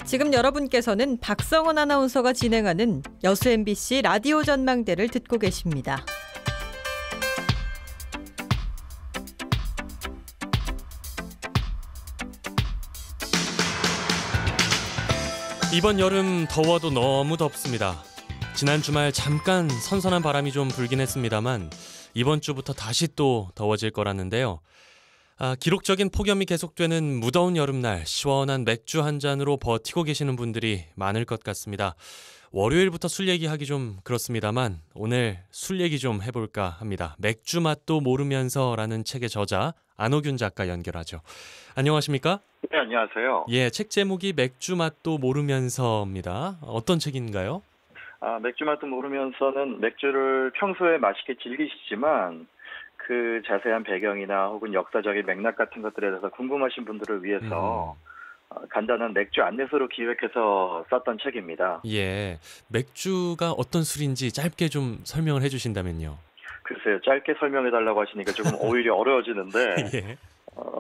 지금 여러분께서는 박성원 아나운서가 진행하는 여수 MBC 라디오 전망대를 듣고 계십니다. 이번 여름 더워도 너무 덥습니다. 지난 주말 잠깐 선선한 바람이 좀 불긴 했습니다만 이번 주부터 다시 또 더워질 거라는데요. 기록적인 폭염이 계속되는 무더운 여름날 시원한 맥주 한 잔으로 버티고 계시는 분들이 많을 것 같습니다. 월요일부터 술 얘기하기 좀 그렇습니다만 오늘 술 얘기 좀 해볼까 합니다. 맥주 맛도 모르면서라는 책의 저자 안호균 작가 연결하죠. 안녕하십니까? 네, 안녕하세요. 예, 책 제목이 맥주 맛도 모르면서입니다. 어떤 책인가요? 맥주 맛도 모르면서는 맥주를 평소에 맛있게 즐기시지만 그 자세한 배경이나 혹은 역사적인 맥락 같은 것들에 대해서 궁금하신 분들을 위해서 간단한 맥주 안내서로 기획해서 썼던 책입니다. 예, 맥주가 어떤 술인지 짧게 좀 설명을 해주신다면요. 글쎄요, 짧게 설명해달라고 하시니까 조금 오히려 어려워지는데 예.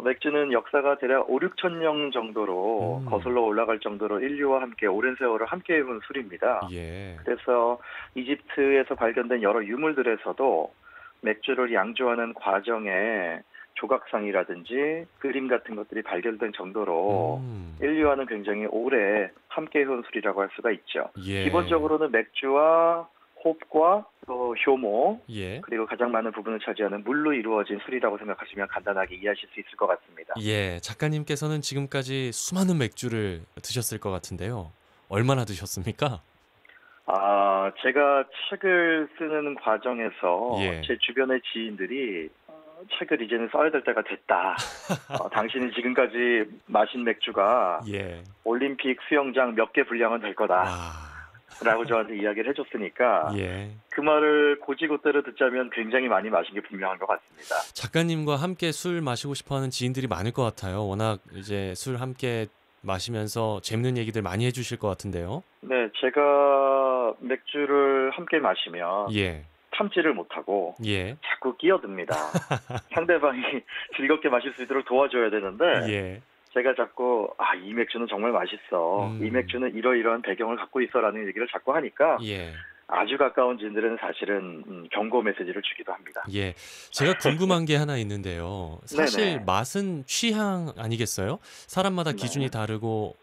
맥주는 역사가 대략 5, 6천 년 정도로 거슬러 올라갈 정도로 인류와 함께 오랜 세월을 함께 해온 술입니다. 예. 그래서 이집트에서 발견된 여러 유물들에서도 맥주를 양조하는 과정에 조각상이라든지 그림 같은 것들이 발견된 정도로 인류와는 굉장히 오래 함께 해온 술이라고 할 수가 있죠. 예. 기본적으로는 맥주와 홉과 또 효모 예. 그리고 가장 많은 부분을 차지하는 물로 이루어진 술이라고 생각하시면 간단하게 이해하실 수 있을 것 같습니다. 예, 작가님께서는 지금까지 수많은 맥주를 드셨을 것 같은데요. 얼마나 드셨습니까? 제가 책을 쓰는 과정에서 예. 제 주변의 지인들이 책을 이제는 써야 될 때가 됐다. 당신이 지금까지 마신 맥주가 예. 올림픽 수영장 몇 개 분량은 될 거다. 라고 저한테 이야기를 해줬으니까 예. 그 말을 곧이곧대로 듣자면 굉장히 많이 마신 게 분명한 것 같습니다. 작가님과 함께 술 마시고 싶어하는 지인들이 많을 것 같아요. 워낙 이제 술 함께 마시면서 재밌는 얘기들 많이 해주실 것 같은데요. 네, 제가 맥주를 함께 마시면 예. 참지를 못하고 예. 자꾸 끼어듭니다. 상대방이 즐겁게 마실 수 있도록 도와줘야 되는데 예. 제가 자꾸 이 맥주는 정말 맛있어. 이 맥주는 이러이러한 배경을 갖고 있어라는 얘기를 자꾸 하니까 예. 아주 가까운 지인들은 사실은 경고 메시지를 주기도 합니다. 예, 제가 궁금한 게 하나 있는데요. 사실 네네. 맛은 취향 아니겠어요? 사람마다 기준이 네. 다르고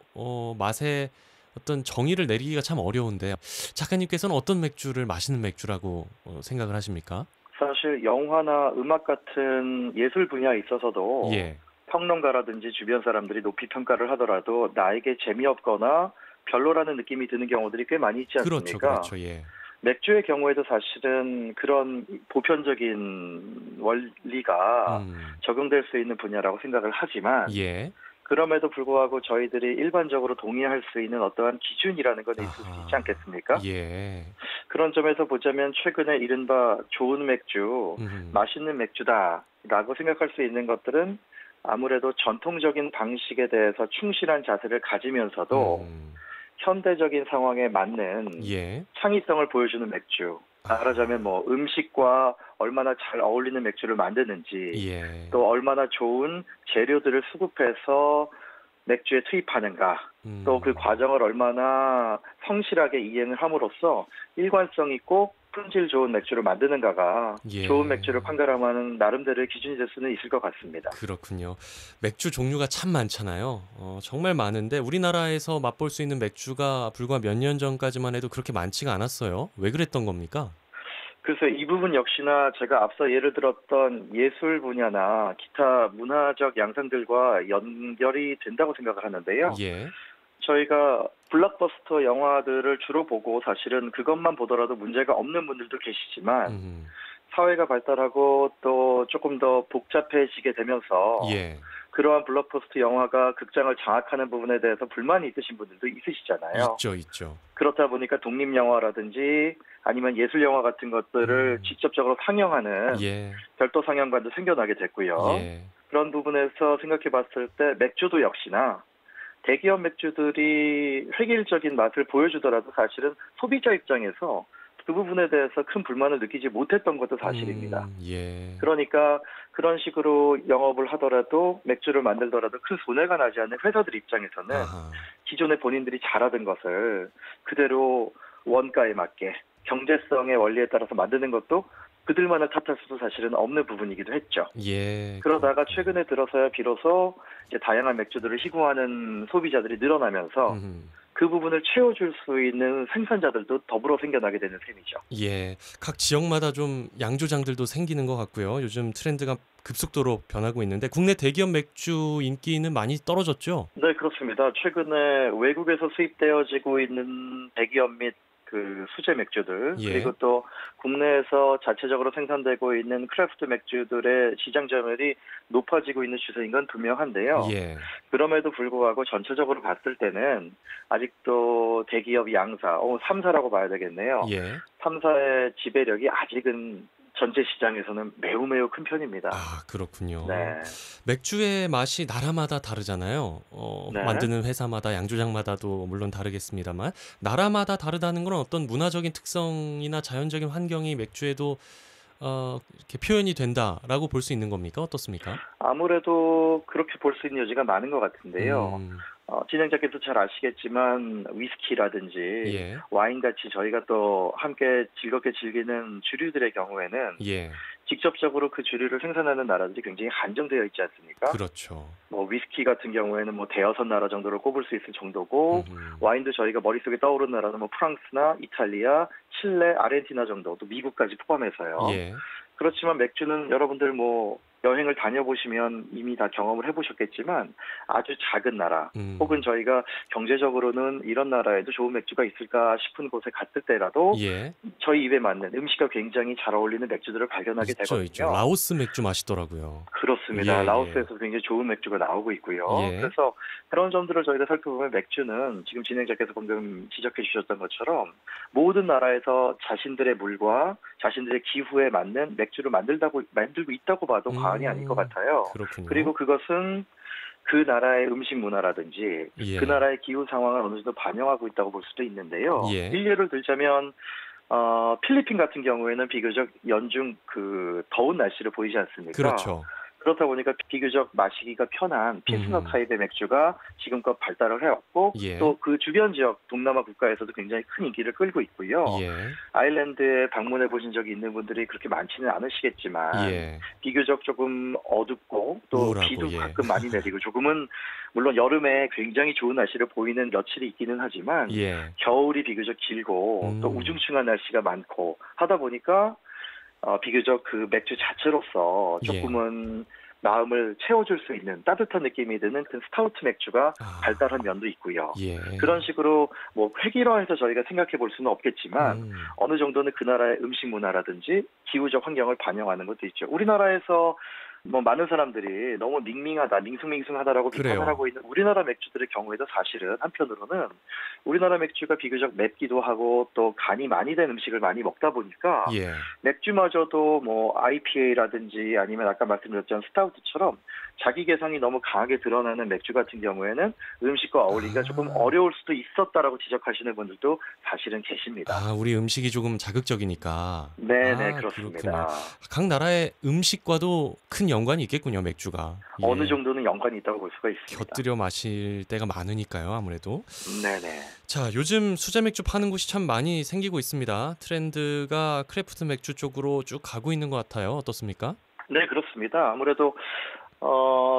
맛에 어떤 정의를 내리기가 참 어려운데 작가님께서는 어떤 맥주를 맛있는 맥주라고 생각을 하십니까? 사실 영화나 음악 같은 예술 분야에 있어서도 예. 평론가라든지 주변 사람들이 높이 평가를 하더라도 나에게 재미없거나 별로라는 느낌이 드는 경우들이 꽤 많이 있지 않습니까? 그렇죠. 예. 맥주의 경우에도 사실은 그런 보편적인 원리가 적용될 수 있는 분야라고 생각을 하지만 예. 그럼에도 불구하고 저희들이 일반적으로 동의할 수 있는 어떠한 기준이라는 건 있을 수 있지 않겠습니까? 예. 그런 점에서 보자면 최근에 이른바 좋은 맥주, 맛있는 맥주다라고 생각할 수 있는 것들은 아무래도 전통적인 방식에 대해서 충실한 자세를 가지면서도 현대적인 상황에 맞는 예. 창의성을 보여주는 맥주. 말하자면 음식과 얼마나 잘 어울리는 맥주를 만드는지 예. 또 얼마나 좋은 재료들을 수급해서 맥주에 투입하는가 또 그 과정을 얼마나 성실하게 이행을 함으로써 일관성 있고 품질 좋은 맥주를 만드는가가 예. 좋은 맥주를 판가름하는 나름대로의 기준이 될 수는 있을 것 같습니다. 그렇군요. 맥주 종류가 참 많잖아요. 정말 많은데 우리나라에서 맛볼 수 있는 맥주가 불과 몇 년 전까지만 해도 그렇게 많지가 않았어요. 왜 그랬던 겁니까? 그래서 이 부분 역시나 제가 앞서 예를 들었던 예술 분야나 기타 문화적 양상들과 연결이 된다고 생각을 하는데요. 예. 저희가 블록버스터 영화들을 주로 보고 사실은 그것만 보더라도 문제가 없는 분들도 계시지만 사회가 발달하고 또 조금 더 복잡해지게 되면서 예. 그러한 블록버스터 영화가 극장을 장악하는 부분에 대해서 불만이 있으신 분들도 있으시잖아요. 있죠. 그렇다 보니까 독립영화라든지 아니면 예술영화 같은 것들을 직접적으로 상영하는 예. 별도 상영관도 생겨나게 됐고요. 예. 그런 부분에서 생각해 봤을 때 맥주도 역시나 대기업 맥주들이 획일적인 맛을 보여주더라도 사실은 소비자 입장에서 그 부분에 대해서 큰 불만을 느끼지 못했던 것도 사실입니다. 예. 그러니까 그런 식으로 영업을 하더라도 맥주를 만들더라도 큰 손해가 나지 않는 회사들 입장에서는 아하. 기존에 본인들이 잘하던 것을 그대로 원가에 맞게 경제성의 원리에 따라서 만드는 것도 그들만을 탓할 수도 사실은 없는 부분이기도 했죠. 예. 그러다가 그렇군요. 최근에 들어서야 비로소 이제 다양한 맥주들을 희구하는 소비자들이 늘어나면서 그 부분을 채워줄 수 있는 생산자들도 더불어 생겨나게 되는 셈이죠. 예. 각 지역마다 좀 양조장들도 생기는 것 같고요. 요즘 트렌드가 급속도로 변하고 있는데 국내 대기업 맥주 인기는 많이 떨어졌죠? 네, 그렇습니다. 최근에 외국에서 수입되어지고 있는 대기업 및 그 수제 맥주들 예. 그리고 또 국내에서 자체적으로 생산되고 있는 크래프트 맥주들의 시장 점유율이 높아지고 있는 추세인 건 분명한데요. 예. 그럼에도 불구하고 전체적으로 봤을 때는 아직도 대기업 양사, 3사라고 봐야 되겠네요. 예. 3사의 지배력이 아직은 전체 시장에서는 매우 매우 큰 편입니다. 아, 그렇군요. 네. 맥주의 맛이 나라마다 다르잖아요. 네. 만드는 회사마다 양조장마다도 물론 다르겠습니다만 나라마다 다르다는 건 어떤 문화적인 특성이나 자연적인 환경이 맥주에도 이렇게 표현이 된다라고 볼 수 있는 겁니까? 어떻습니까? 아무래도 그렇게 볼 수 있는 여지가 많은 것 같은데요. 음, 진행자께서 잘 아시겠지만 위스키라든지 예. 와인같이 저희가 또 함께 즐겁게 즐기는 주류들의 경우에는 예. 직접적으로 그 주류를 생산하는 나라들이 굉장히 한정되어 있지 않습니까? 그렇죠. 뭐 위스키 같은 경우에는 뭐 대여섯 나라 정도를 꼽을 수 있을 정도고 음흠. 와인도 저희가 머릿속에 떠오르는 나라는 뭐 프랑스나 이탈리아, 칠레, 아르헨티나 정도 또 미국까지 포함해서요. 예. 그렇지만 맥주는 여러분들 뭐 여행을 다녀보시면 이미 다 경험을 해보셨겠지만 아주 작은 나라 혹은 저희가 경제적으로는 이런 나라에도 좋은 맥주가 있을까 싶은 곳에 갔을 때라도 예. 저희 입에 맞는 음식과 굉장히 잘 어울리는 맥주들을 발견하게 되거든요. 있죠. 라오스 맥주 맛있더라고요. 그렇습니다. 예, 라오스에서 굉장히 좋은 맥주가 나오고 있고요. 예. 그래서 그런 점들을 저희가 살펴보면 맥주는 지금 진행자께서 방금 지적해 주셨던 것처럼 모든 나라에서 자신들의 물과 자신들의 기후에 맞는 맥주를 만들고 있다고 봐도 과언이 아닐 것 같아요. 그렇군요. 그리고 그것은 그 나라의 음식 문화라든지 예. 그 나라의 기후 상황을 어느 정도 반영하고 있다고 볼 수도 있는데요. 예. 일례를 들자면 필리핀 같은 경우에는 비교적 연중 그 더운 날씨를 보이지 않습니까? 그렇죠. 그렇다 보니까 비교적 마시기가 편한 필스너 타입의 맥주가 지금껏 발달을 해왔고 예. 또 그 주변 지역 동남아 국가에서도 굉장히 큰 인기를 끌고 있고요. 예. 아일랜드에 방문해 보신 적이 있는 분들이 그렇게 많지는 않으시겠지만 예. 비교적 조금 어둡고 또 우울하고, 비도 예. 가끔 많이 내리고 조금은 물론 여름에 굉장히 좋은 날씨를 보이는 며칠이 있기는 하지만 예. 겨울이 비교적 길고 또 우중충한 날씨가 많고 하다 보니까 비교적 그 맥주 자체로서 조금은 마음을 채워줄 수 있는 따뜻한 느낌이 드는 그 스타우트 맥주가 발달한 면도 있고요. 예. 그런 식으로 뭐 획일화해서 저희가 생각해 볼 수는 없겠지만 어느 정도는 그 나라의 음식 문화라든지 기후적 환경을 반영하는 것도 있죠. 우리나라에서 뭐 많은 사람들이 너무 밍밍하다, 밍숭밍숭하다라고 비판을 하고 있는 우리나라 맥주들의 경우에도 사실은 한편으로는 우리나라 맥주가 비교적 맵기도 하고 또 간이 많이 된 음식을 많이 먹다 보니까 예. 맥주마저도 뭐 IPA라든지 아니면 아까 말씀드렸던 스타우트처럼 자기 개성이 너무 강하게 드러나는 맥주 같은 경우에는 음식과 어울리기가 조금 어려울 수도 있었다라고 지적하시는 분들도 사실은 계십니다. 우리 음식이 조금 자극적이니까. 네네, 그렇습니다. 그렇구나. 각 나라의 음식과도 큰 연관이 있겠군요, 맥주가. 예. 어느 정도는 연관이 있다고 볼 수가 있습니다. 곁들여 마실 때가 많으니까요, 아무래도. 네네. 자, 요즘 수제 맥주 파는 곳이 참 많이 생기고 있습니다. 트렌드가 크래프트 맥주 쪽으로 쭉 가고 있는 것 같아요. 어떻습니까? 네, 그렇습니다. 아무래도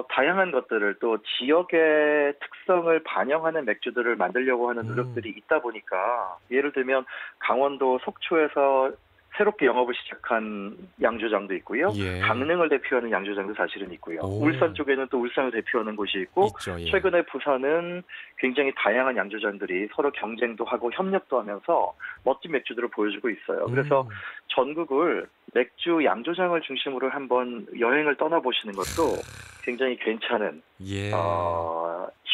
다양한 것들을 또 지역의 특성을 반영하는 맥주들을 만들려고 하는 노력들이 있다 보니까 예를 들면 강원도 속초에서 새롭게 영업을 시작한 양조장도 있고요. 예. 강릉을 대표하는 양조장도 사실은 있고요. 울산 쪽에는 또 울산을 대표하는 곳이 있고 있죠, 예. 최근에 부산은 굉장히 다양한 양조장들이 서로 경쟁도 하고 협력도 하면서 멋진 맥주들을 보여주고 있어요. 그래서 전국을 맥주 양조장을 중심으로 한번 여행을 떠나보시는 것도 굉장히 괜찮은 예.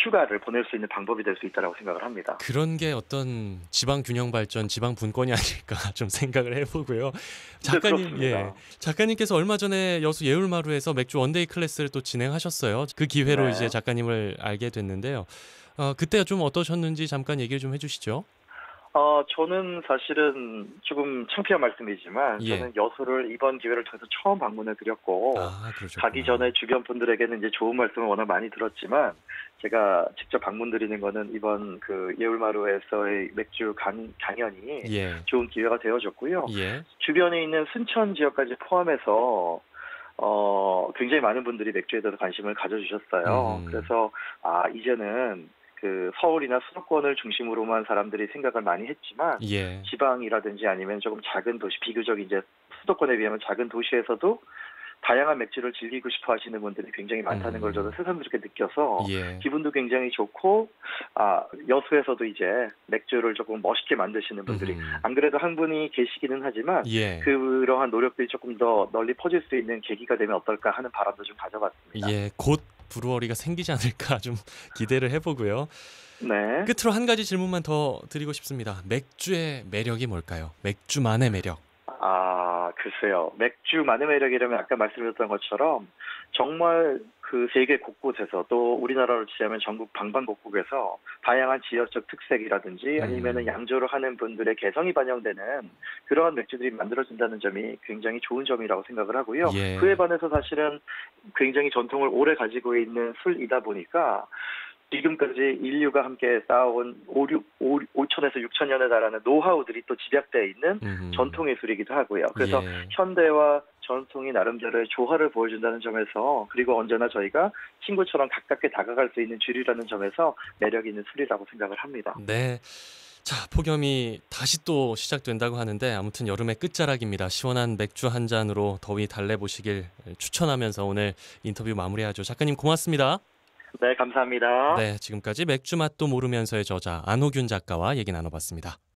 휴가를 보낼 수 있는 방법이 될 수 있다고 생각을 합니다. 그런 게 어떤 지방 균형 발전, 지방 분권이 아닐까 좀 생각을 해보고요. 작가님, 네, 작가님께서 얼마 전에 여수 예울마루에서 맥주 원데이 클래스를 또 진행하셨어요. 그 기회로 이제 작가님을 알게 됐는데요. 그때 좀 어떠셨는지 잠깐 얘기를 좀 해주시죠. 저는 사실은 조금 창피한 말씀이지만 예. 저는 여수를 이번 기회를 통해서 처음 방문을 드렸고 그러셨구나. 가기 전에 주변 분들에게는 이제 좋은 말씀을 워낙 많이 들었지만 제가 직접 방문 드리는 거는 이번 그 예울마루에서의 맥주 강연이 예. 좋은 기회가 되어졌고요. 예. 주변에 있는 순천 지역까지 포함해서 굉장히 많은 분들이 맥주에 대해서 관심을 가져주셨어요. 그래서 이제는 그 서울이나 수도권을 중심으로만 사람들이 생각을 많이 했지만 예. 지방이라든지 아니면 조금 작은 도시, 비교적 이제 수도권에 비하면 작은 도시에서도 다양한 맥주를 즐기고 싶어 하시는 분들이 굉장히 많다는 걸 저도 새삼스럽게 느껴서 예. 기분도 굉장히 좋고 여수에서도 이제 맥주를 조금 멋있게 만드시는 분들이 안 그래도 한 분이 계시기는 하지만 예. 그러한 노력들이 조금 더 널리 퍼질 수 있는 계기가 되면 어떨까 하는 바람도 좀 가져봤습니다. 예, 곧 브루어리가 생기지 않을까 좀 기대를 해보고요. 네. 끝으로 한 가지 질문만 더 드리고 싶습니다. 맥주의 매력이 뭘까요? 맥주만의 매력. 글쎄요. 맥주만의 매력이라면 아까 말씀드렸던 것처럼 정말 그 세계 곳곳에서 또 우리나라로 치자면 전국 방방곡곡에서 다양한 지역적 특색이라든지 아니면은 양조를 하는 분들의 개성이 반영되는 그러한 맥주들이 만들어진다는 점이 굉장히 좋은 점이라고 생각을 하고요. 예. 그에 반해서 사실은 굉장히 전통을 오래 가지고 있는 술이다 보니까 지금까지 인류가 함께 쌓아온 5천에서 6천 년에 달하는 노하우들이 또 집약되어 있는 전통의 술이기도 하고요. 그래서 예. 현대와 전통이 나름대로의 조화를 보여준다는 점에서 그리고 언제나 저희가 친구처럼 가깝게 다가갈 수 있는 주류라는 점에서 매력 있는 술이라고 생각을 합니다. 네. 자, 폭염이 다시 또 시작된다고 하는데 아무튼 여름의 끝자락입니다. 시원한 맥주 한 잔으로 더위 달래보시길 추천하면서 오늘 인터뷰 마무리하죠. 작가님 고맙습니다. 네, 감사합니다. 네, 지금까지 맥주 맛도 모르면서의 저자 안호균 작가와 얘기 나눠봤습니다.